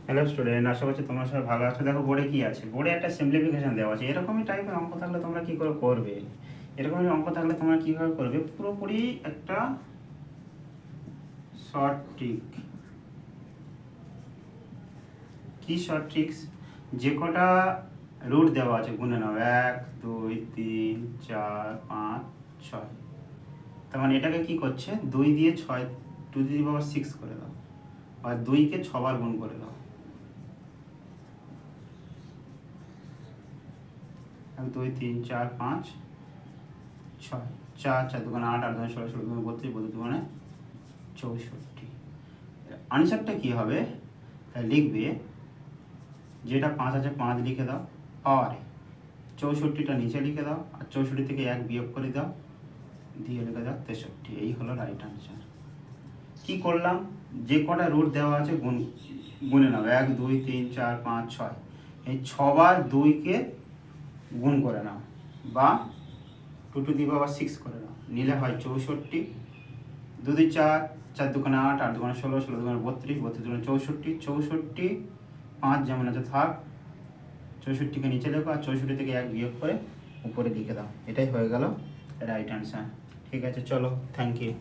Hello student, আশা করছি তোমরা সবাই ভালো আছো। দেখো বোর্ডে কি আছে, বোর্ডে একটা সিম্পলিফিকেশন দেওয়া আছে। এরকমই টাইপের অঙ্ক থাকলে তোমরা কি করে করবে, এরকমই অঙ্ক থাকলে তোমরা কীভাবে করবে, পুরোপুরি একটা শর্ট ট্রিক। কি শর্ট ট্রিক্স? যে কটা রুট দেওয়া আছে গুনে নাও, 1 2 3 4 5 6। তার মানে এটাকে কি করছে, 2 দিয়ে 6 2 টু দি পাওয়ার 6 করে দাও, বা 2কে 6 বার গুণ করে দাও। 1 2 3 4 5 6, 4 4 দুগুণে 8, 8 দুগুণে 16, 16 দুগুণে 32, 32 দুগুণে 64। আনসারটা কি হবে? লিখবে, যেটা 5 আছে 5 লিখে দাও, পাওয়ারে 64টা নিচে লিখে দাও, আর 64 থেকে 1 বিয়োগ করে দাও, দিয়ে লিখে দাও 63। এই হলো রাইট আনসার। কি করলাম, যে কটা রুট দেওয়া আছে গুনে নাও, 1 2 3 4 5 6। এই 6 বার 2কে গুণ করে নাও, বা 2 টু দি পাওয়ার 6 করে নাও, নিলে হয় 64। 2 2 4, 4 দুগুণে 8, 8 দুগুণে 16, 16 দুগুণে 32, 32 দুগুণে 64, 64। 5 যেমন আছে থাক, 64কে নিচে লেখো, আর 64 থেকে 1 বিয়োগ করে উপরে লিখে দাও। এটাই হয়ে গেল রাইট অ্যান্সার। ঠিক আছে, চলো, থ্যাংক ইউ।